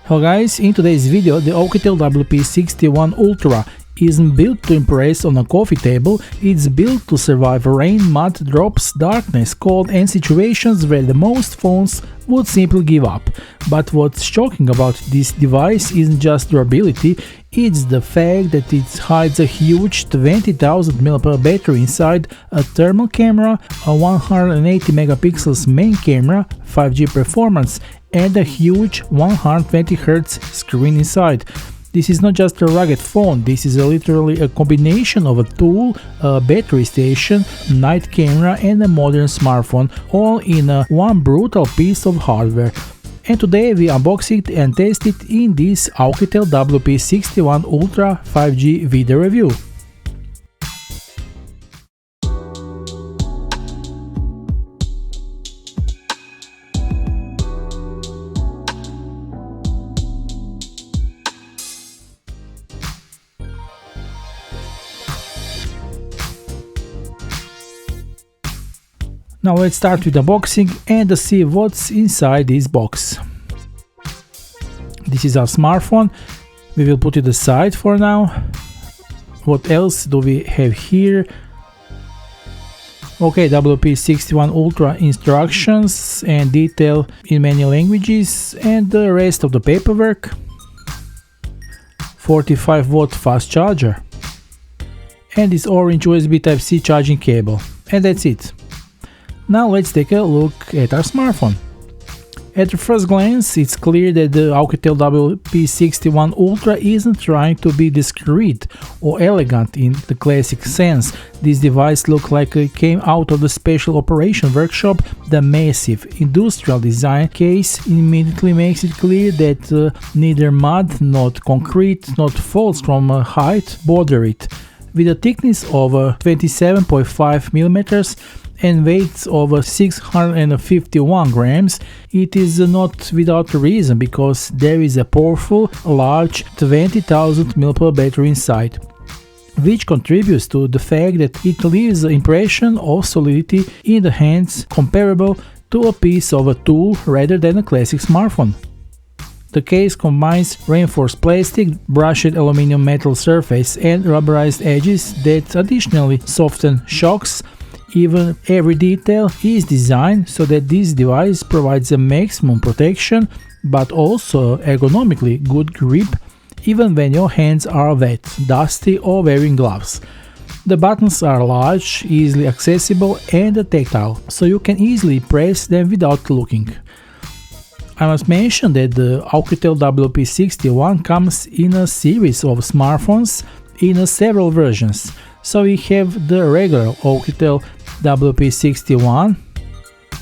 Hello guys, in today's video the OUKITEL WP61 Ultra isn't built to impress on a coffee table, it's built to survive rain, mud, drops, darkness, cold and situations where the most phones would simply give up. But what's shocking about this device isn't just durability, it's the fact that it hides a huge 20,000 mAh battery inside, a thermal camera, a 180 megapixels main camera, 5G performance and a huge 120Hz screen inside. This is not just a rugged phone, this is literally a combination of a tool, a battery station, night camera and a modern smartphone, all in one brutal piece of hardware. And today we unbox it and test it in this OUKITEL WP61 Ultra 5G video review. Now let's start with unboxing and see what's inside this box. This is our smartphone, we will put it aside for now. What else do we have here? Okay, WP61 Ultra instructions and detail in many languages and the rest of the paperwork. 45-watt fast charger and this orange USB Type-C charging cable, and that's it. Now let's take a look at our smartphone. At first glance, it's clear that the OUKITEL WP61 Ultra isn't trying to be discreet or elegant in the classic sense. This device looks like it came out of the special operation workshop. The massive industrial design case immediately makes it clear that neither mud, not concrete, not falls from height bother it. With a thickness of 27.5 millimeters and weights of 651 grams, it is not without reason, because there is a powerful, large 20,000 mAh battery inside, which contributes to the fact that it leaves the impression of solidity in the hands comparable to a piece of a tool rather than a classic smartphone. The case combines reinforced plastic, brushed aluminum metal surface and rubberized edges that additionally soften shocks. Even every detail is designed so that this device provides a maximum protection but also ergonomically good grip even when your hands are wet, dusty or wearing gloves. The buttons are large, easily accessible and tactile, so you can easily press them without looking. I must mention that the OUKITEL WP61 comes in a series of smartphones in several versions. So we have the regular OUKITEL WP61,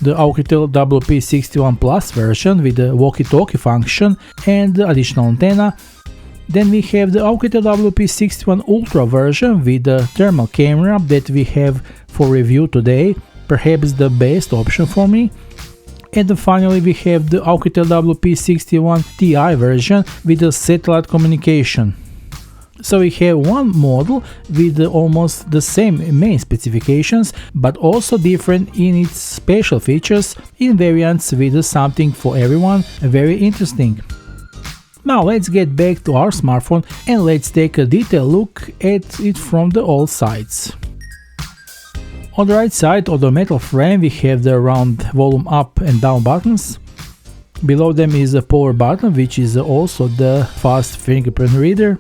the OUKITEL WP61 Plus version with the walkie-talkie function and the additional antenna. Then we have the OUKITEL WP61 Ultra version with the thermal camera that we have for review today, perhaps the best option for me. And then finally we have the OUKITEL WP61 Ti version with the satellite communication. So we have one model with almost the same main specifications, but also different in its special features in variants with something for everyone, very interesting. Now let's get back to our smartphone and let's take a detailed look at it from all sides. On the right side of the metal frame we have the round volume up and down buttons. Below them is a power button, which is also the fast fingerprint reader.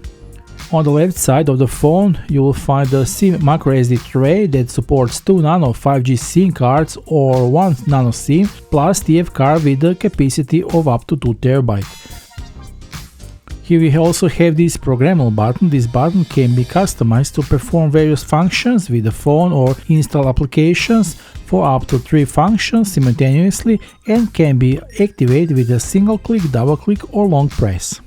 On the left side of the phone you will find a SIM microSD tray that supports 2 nano 5G SIM cards or 1 nano SIM plus TF card with a capacity of up to 2 TB. Here we also have this programmable button. This button can be customized to perform various functions with the phone or install applications for up to 3 functions simultaneously and can be activated with a single click, double click or long press.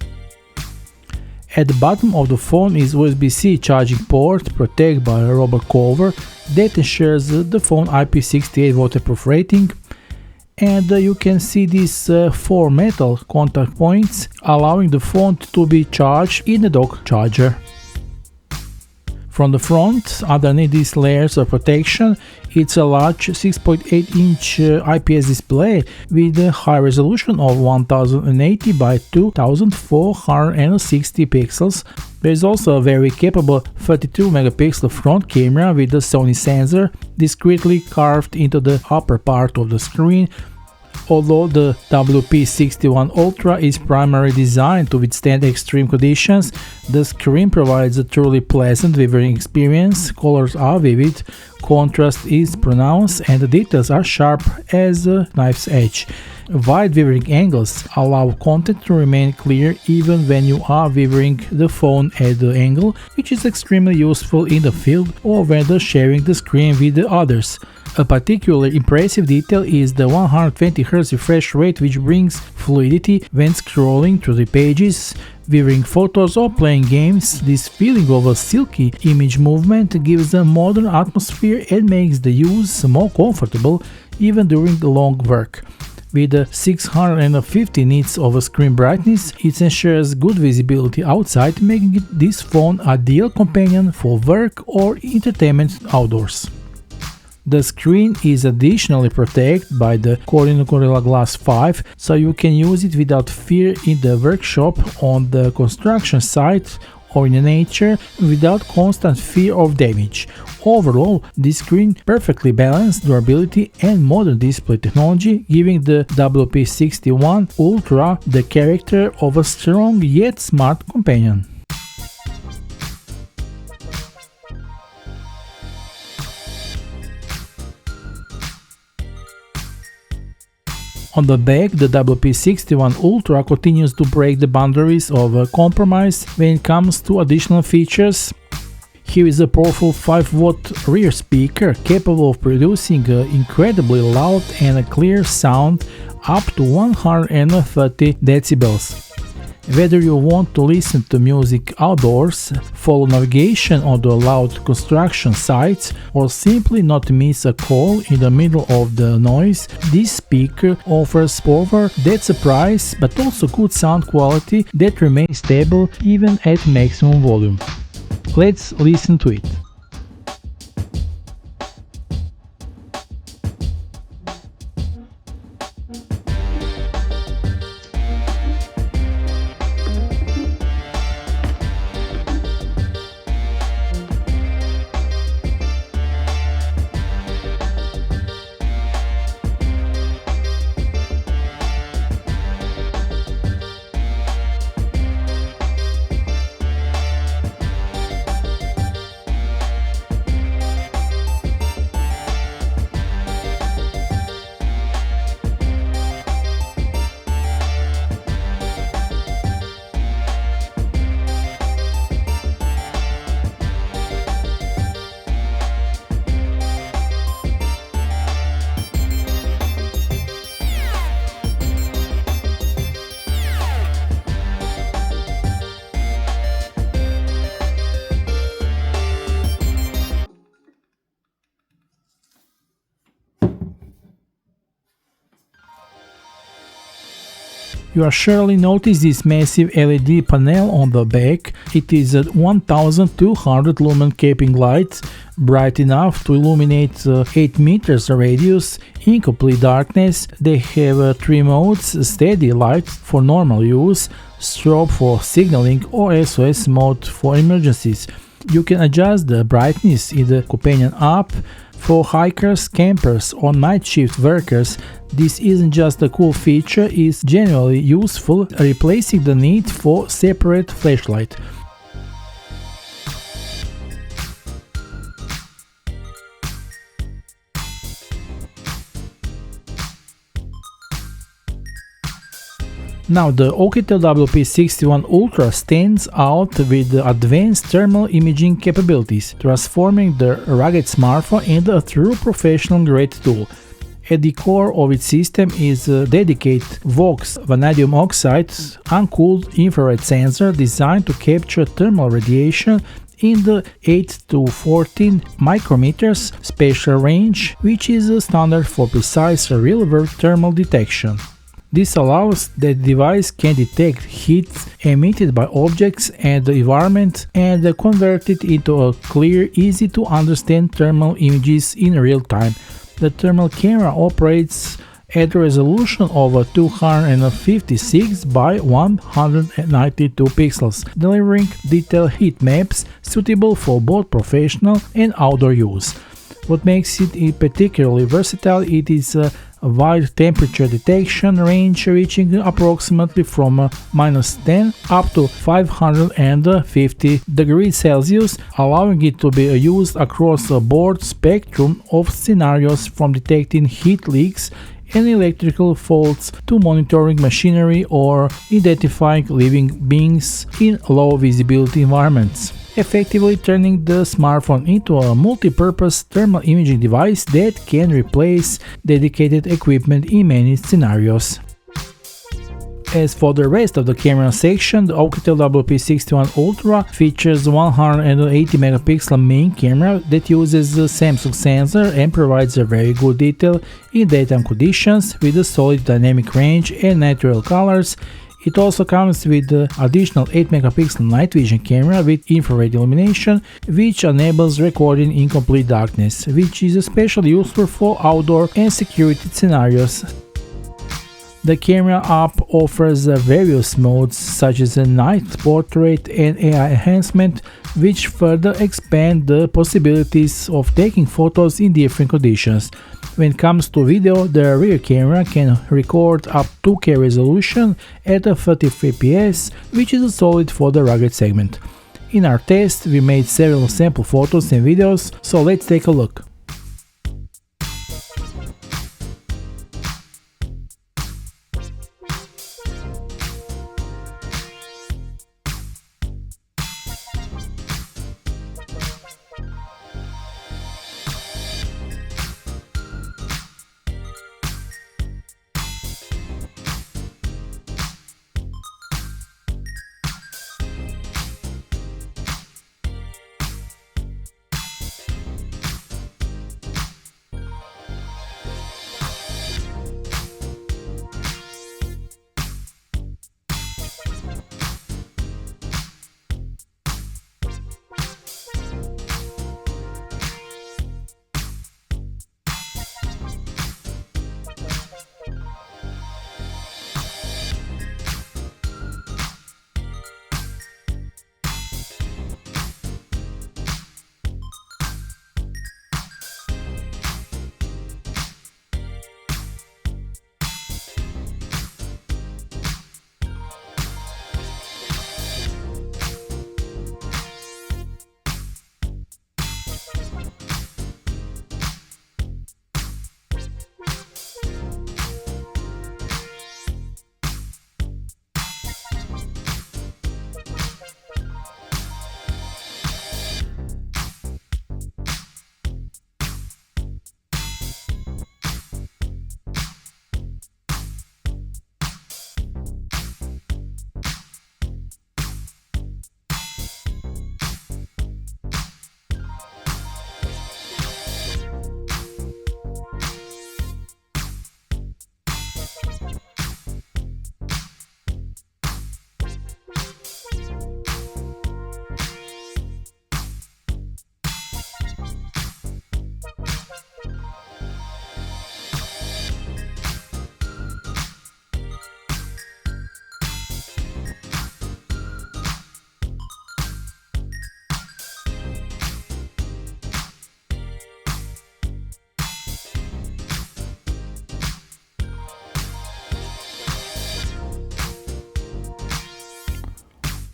At the bottom of the phone is USB-C charging port protected by a rubber cover that ensures the phone IP68 waterproof rating. And you can see these 4 metal contact points allowing the phone to be charged in the dock charger. From the front, underneath these layers of protection, it's a large 6.8-inch IPS display with a high resolution of 1080 by 2460 pixels. There is also a very capable 32-megapixel front camera with a Sony sensor discreetly carved into the upper part of the screen. Although the WP61 Ultra is primarily designed to withstand extreme conditions, the screen provides a truly pleasant viewing experience. Colors are vivid, contrast is pronounced, and the details are sharp as a knife's edge. Wide viewing angles allow content to remain clear even when you are viewing the phone at the angle, which is extremely useful in the field or when sharing the screen with others. A particularly impressive detail is the 120Hz refresh rate, which brings fluidity when scrolling through the pages, viewing photos or playing games. This feeling of a silky image movement gives a modern atmosphere and makes the use more comfortable even during the long work. With 650 nits of screen brightness, it ensures good visibility outside, making this phone an ideal companion for work or entertainment outdoors. The screen is additionally protected by the Corning Gorilla Glass 5, so you can use it without fear in the workshop, on the construction site, or in nature without constant fear of damage. Overall, this screen perfectly balanced durability and modern display technology, giving the WP61 Ultra the character of a strong yet smart companion. On the back, the WP61 Ultra continues to break the boundaries of compromise when it comes to additional features. Here is a powerful 5-watt rear speaker capable of producing incredibly loud and clear sound up to 130 decibels. Whether you want to listen to music outdoors, follow navigation on the loud construction sites, or simply not miss a call in the middle of the noise, this speaker offers power that's a price, but also good sound quality that remains stable even at maximum volume. Let's listen to it. You are surely notice this massive LED panel on the back. It is a 1200 lumen caping light, bright enough to illuminate 8 meters radius in complete darkness. They have 3 modes: steady light for normal use, strobe for signaling, or SOS mode for emergencies. You can adjust the brightness in the companion app. For hikers, campers, or night shift workers, this isn't just a cool feature, it's genuinely useful, replacing the need for separate flashlight. Now, the OUKITEL WP61 Ultra stands out with advanced thermal imaging capabilities, transforming the rugged smartphone into a true professional-grade tool. At the core of its system is a dedicated Vox vanadium oxide uncooled infrared sensor designed to capture thermal radiation in the 8 to 14 micrometers spatial range, which is a standard for precise real-world thermal detection. This allows that the device can detect heat emitted by objects and the environment and convert it into a clear, easy to understand thermal images in real time. The thermal camera operates at a resolution of 256 by 192 pixels, delivering detailed heat maps suitable for both professional and outdoor use. What makes it particularly versatile is a wide temperature detection range reaching approximately from -10 up to 550 degrees Celsius, allowing it to be used across a broad spectrum of scenarios from detecting heat leaks and electrical faults to monitoring machinery or identifying living beings in low visibility environments, effectively turning the smartphone into a multi-purpose thermal imaging device that can replace dedicated equipment in many scenarios. As for the rest of the camera section, the OUKITEL WP61 Ultra features a 180 megapixel main camera that uses a Samsung sensor and provides a very good detail in daytime conditions with a solid dynamic range and natural colors. It also comes with the additional 8 megapixel night vision camera with infrared illumination, which enables recording in complete darkness, which is especially useful for outdoor and security scenarios. The camera app offers various modes such as a night portrait and AI enhancement, which further expand the possibilities of taking photos in different conditions. When it comes to video, the rear camera can record up 2K resolution at 30 fps, which is solid for the rugged segment. In our test, we made several sample photos and videos, so let's take a look.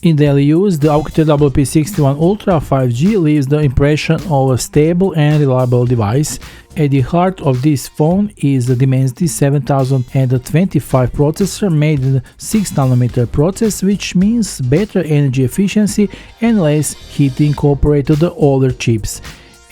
In daily use, the OUKITEL WP61 Ultra 5G leaves the impression of a stable and reliable device. At the heart of this phone is the Dimensity 7025 processor made in the 6nm process, which means better energy efficiency and less heating compared to the older chips.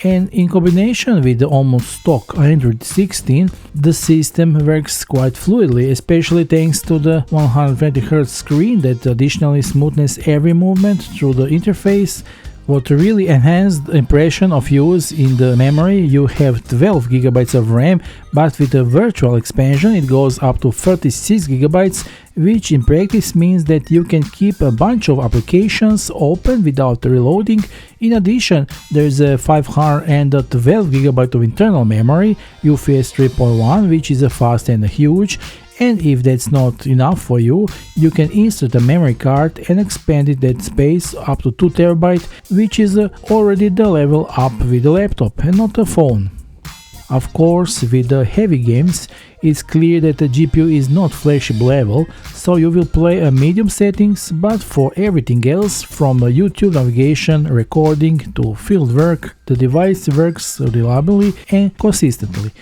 And in combination with the almost stock Android 16, the system works quite fluidly, especially thanks to the 120Hz screen that additionally smoothness every movement through the interface, What really enhanced the impression of use in the memory, you have 12 GB of RAM, but with a virtual expansion it goes up to 36 GB, which in practice means that you can keep a bunch of applications open without reloading. In addition, there is a 512 GB of internal memory, UFS 3.1, which is fast and huge. And if that's not enough for you, you can insert a memory card and expand that space up to 2 TB, which is already the level up with a laptop and not a phone. Of course, with the heavy games, it's clear that the GPU is not flagship level, so you will play a medium settings, but for everything else, from YouTube navigation, recording to field work, the device works reliably and consistently.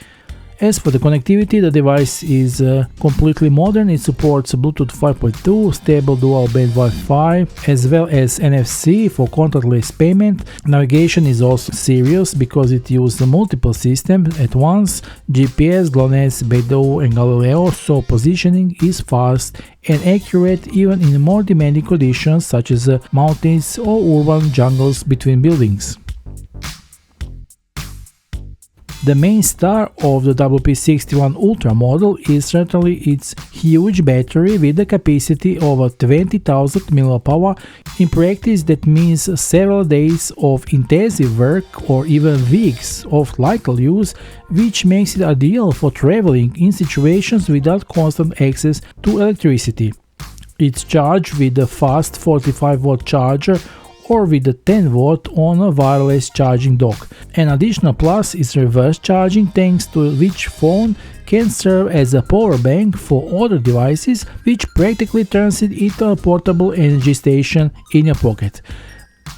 As for the connectivity, the device is completely modern. It supports Bluetooth 5.2, stable dual-band Wi-Fi, as well as NFC for contactless payment. Navigation is also serious because it uses multiple systems at once: GPS, GLONASS, Beidou and Galileo, so positioning is fast and accurate even in more demanding conditions such as mountains or urban jungles between buildings. The main star of the WP61 Ultra model is certainly its huge battery with a capacity of 20,000 mAh. In practice, that means several days of intensive work or even weeks of local use, which makes it ideal for traveling in situations without constant access to electricity. It's charged with a fast 45-watt charger or with a 10-watt on a wireless charging dock. An additional plus is reverse charging, thanks to which phone can serve as a power bank for other devices, which practically turns it into a portable energy station in your pocket.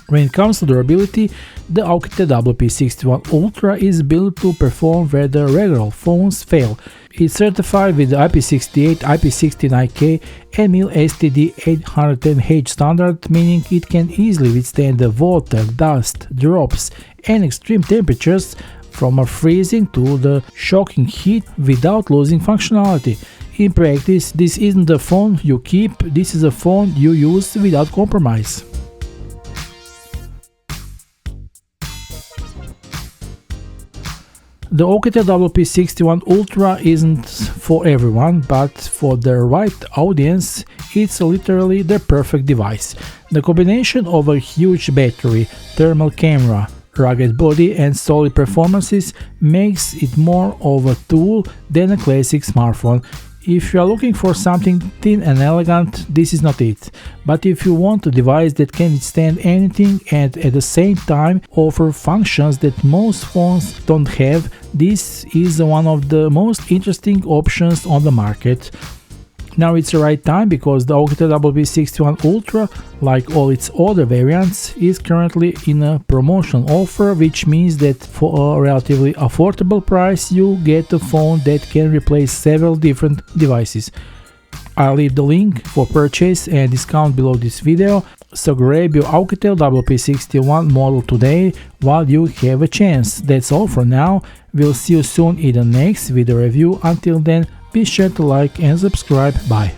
When it comes to durability, the OUKITEL WP61 Ultra is built to perform where the regular phones fail. It's certified with the IP68, IP69K and MIL-STD 810H standard, meaning it can easily withstand the water, dust, drops and extreme temperatures from freezing to the shocking heat without losing functionality. In practice, this isn't a phone you keep, this is a phone you use without compromise. The OUKITEL WP61 Ultra isn't for everyone, but for the right audience, it's literally the perfect device. The combination of a huge battery, thermal camera, rugged body and solid performances makes it more of a tool than a classic smartphone. If you are looking for something thin and elegant, this is not it. But if you want a device that can withstand anything and at the same time offer functions that most phones don't have, this is one of the most interesting options on the market. Now it's the right time because the OUKITEL WP61 Ultra, like all its other variants, is currently in a promotion offer, which means that for a relatively affordable price you get a phone that can replace several different devices. I'll leave the link for purchase and discount below this video, so grab your OUKITEL WP61 model today while you have a chance. That's all for now, we'll see you soon in the next video review. Until then, be sure to like and subscribe. Bye.